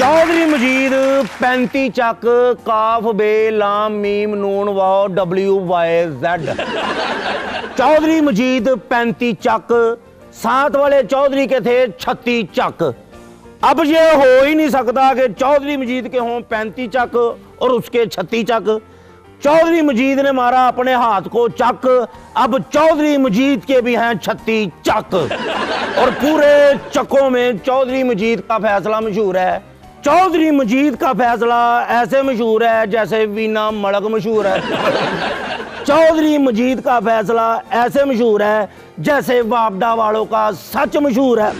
चौधरी मजीद 35 चक काफ बे लाम मीम नून wow WYZ। Chaudhary मजीद 35 चक, साथ वाले चौधरी के थे 36 चक। अब ये हो ही नहीं सकता कि चौधरी मजीद के हों 35 चक और उसके 36 चक। चौधरी मजीद ने मारा अपने हाथ को चक, अब चौधरी मजीद के भी हैं 36 चक। और पूरे चकों में चौधरी मजीद का फैसला मशहूर है। चौधरी मजीद का फैसला ऐसे मशहूर है जैसे वीना मड़क मशहूर है। चौधरी मजीद का फैसला ऐसे मशहूर है जैसे वापडा वालों का सच मशहूर है।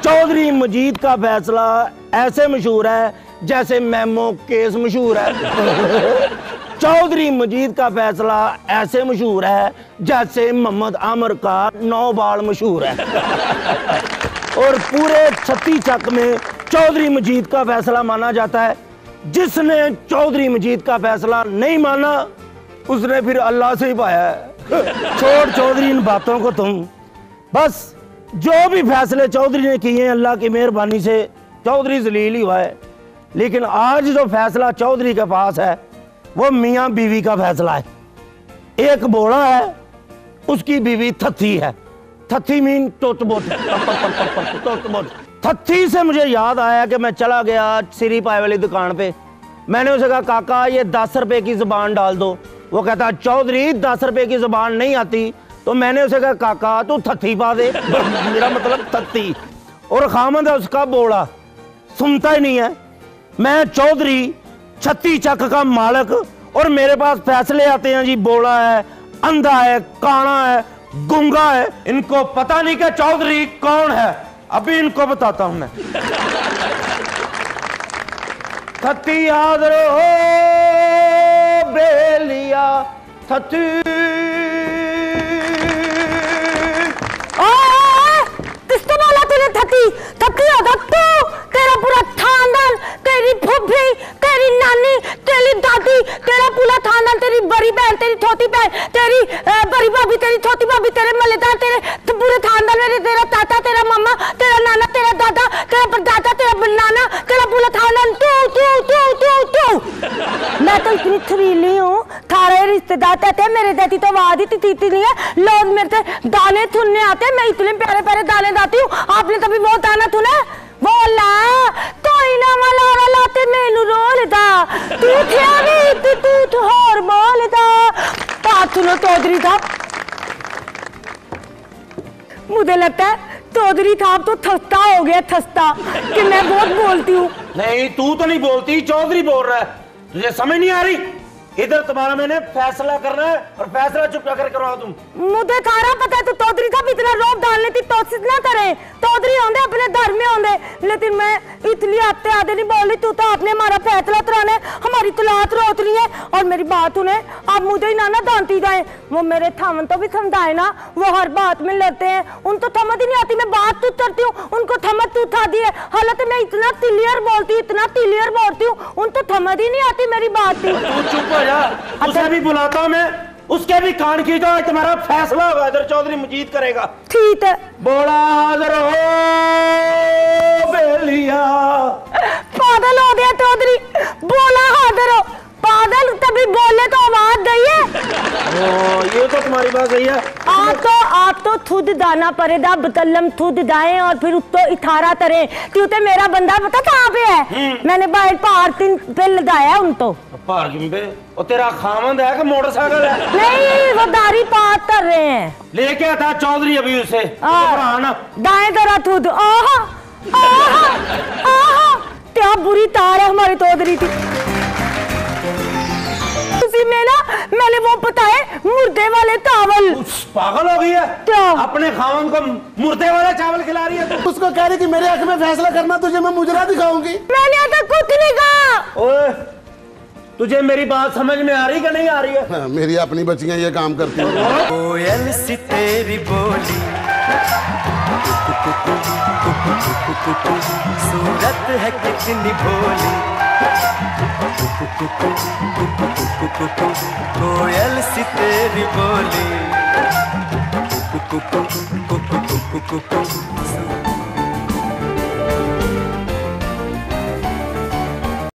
चौधरी मजीद का फैसला ऐसे मशहूर है जैसे मेमो केस मशहूर है। चौधरी मजीद का फैसला ऐसे मशहूर है जैसे मोहम्मद आमिर का 9 बाल मशहूर है। और पूरे 36 चक में चौधरी मजीद का फैसला माना जाता है। जिसने चौधरी मजीद का फैसला नहीं माना उसने फिर अल्लाह से ही पाया है। छोड़ चौधरी इन बातों को तुम, बस जो भी फैसले चौधरी ने किए हैं अल्लाह की मेहरबानी से चौधरी जलील ही हुआ है। लेकिन आज जो फैसला चौधरी के पास है वो मियाँ बीवी का फैसला है। एक बोड़ा है, उसकी बीवी थत्थी है। थत्थी मीन टोटबोट। थत्थी से मुझे याद आया कि मैं चला गया सिरी पाए वाली दुकान पे। मैंने उसे कहा काका ये 10 रुपए की जुबान डाल दो। वो कहता चौधरी 10 रुपए की जुबान नहीं आती। तो मैंने उसे कहा काका तू थत्थी पा दे। मेरा मतलब थत्थी। और खामद है उसका बोड़ा, सुनता ही नहीं है। मैं चौधरी 36 चक का मालिक और मेरे पास फैसले आते हैं जी बोड़ा है, अंधा है, काना है, गुंगा है। इनको पता नहीं कि चौधरी कौन है, अभी इनको बताता हूं मैं। थत्ती हाज़िर हो बेलिया थत्ती। किसने बोला तूने थत्ती? थत्ती होगा तू, तेरा पूरा खानदान, तेरी फूफी, तेरी नानी, तेरी दादी, तेरा पूरा खानदान, तेरी बड़ी बहन, तेरी छोटी बहन, तेरी बड़ी भाभी, तेरी छोटी भाभी, तेरे मलेदार, तेरे पूरे खानदान में तेरा ताता, तेरा मामा, तेरा नाना, तेरा दादा, तेरा परदादा, तेरा नाना, तेरा पूरा खानदान तू तू तू तू तू। मैं तो इतनी थरीली हूँ, थारे रिश्तेदार कहते मेरे दादी तो आवाज ही तीती नहीं है। लोग मेरे से दाने थुनने आते, मैं इतने प्यारे प्यारे दाने दाती हूँ। आपने कभी वो दाना थुना? बोला कोई ना मला लाते मेनू रोलदा तू थे तू होर बोलदा पाथुनो चौधरी था। मुझे लगता है चौधरी साहब तो थस्ता हो गया, थस्ता कि मैं बहुत बोलती हूँ। नहीं तू तो नहीं बोलती, चौधरी बोल रहा है। तुझे समझ नहीं आ रही? इधर तुम्हारा मैंने फैसला करना है और फैसला चुप कर करवाओ तुम। मुझे सारा पता है तू चौधरी साहब इतना रोब डालने की कोशिश ना करे। चौधरी होंगे अपने धर्म में होंगे, लेकिन मैं इसलिए आते आधे नहीं बोल रही। तू तो आपने हमारा फैसला कराना है, हमारी तलाक रोक रही है। और मेरी बात सुने, आप मुझे ही ना डांटी जाए। वो मेरे थामन तो भी समझाए ना, वो हर बात में लड़ते हैं, उनको समझ ही नहीं आती। मैं बात तू करती हूँ, उनको समझ तू उठा दी है। हालांकि मैं इतना क्लियर बोलती हूँ, इतना क्लियर बोलती हूँ, उनको समझ ही नहीं आती मेरी बात। चुप उसे भी बुलाता हूं मैं, उसके भी कान खींचो। तुम्हारा फैसला होगा, इधर चौधरी मजीद करेगा। ठीक है। बोला हाज़िर हो बेलिया। पागल हो गया चौधरी, बोला हाज़िर हो। पागल तभी बोले तो आवाज गई है। ये तो तुम्हारी बात सही है। आप तो खुद दाना परेदा बतलम खुद दाएं और फिर उसको इथारा तरे। क्योंकि मेरा बंदा पता कहाँ पे है? मैंने बाहर पार्किंग पे लगाया उन तो। पार्किंग पे? और तेरा खामंद है कि मोटरसाइकिल है? नहीं वो दारी पार कर रहे हैं। लेके आता चौधरी अभी उसे। दाएं तरह खुद। आहा आहा आहा क्या बुरी तार है हमारी चौधरी की। में ना मैंने वो बताए मुर्दे वाले चावल। पागल हो गई है क्या? अपने खावन को मुर्दे वाला चावल खिला रही है। तो उसको कह रही कि मेरे हक में फैसला करना, तुझे मैं मुजरा दिखाऊंगी। मैंने तो कुछ नहीं कहा। ओए तुझे मेरी बात समझ में आ रही कि नहीं आ रही है? हाँ, मेरी अपनी बच्चियां ये काम करती हैं। कोयल सी तेरी बोली सूरत है कितनी भोली। कोयल सी तेरी बोली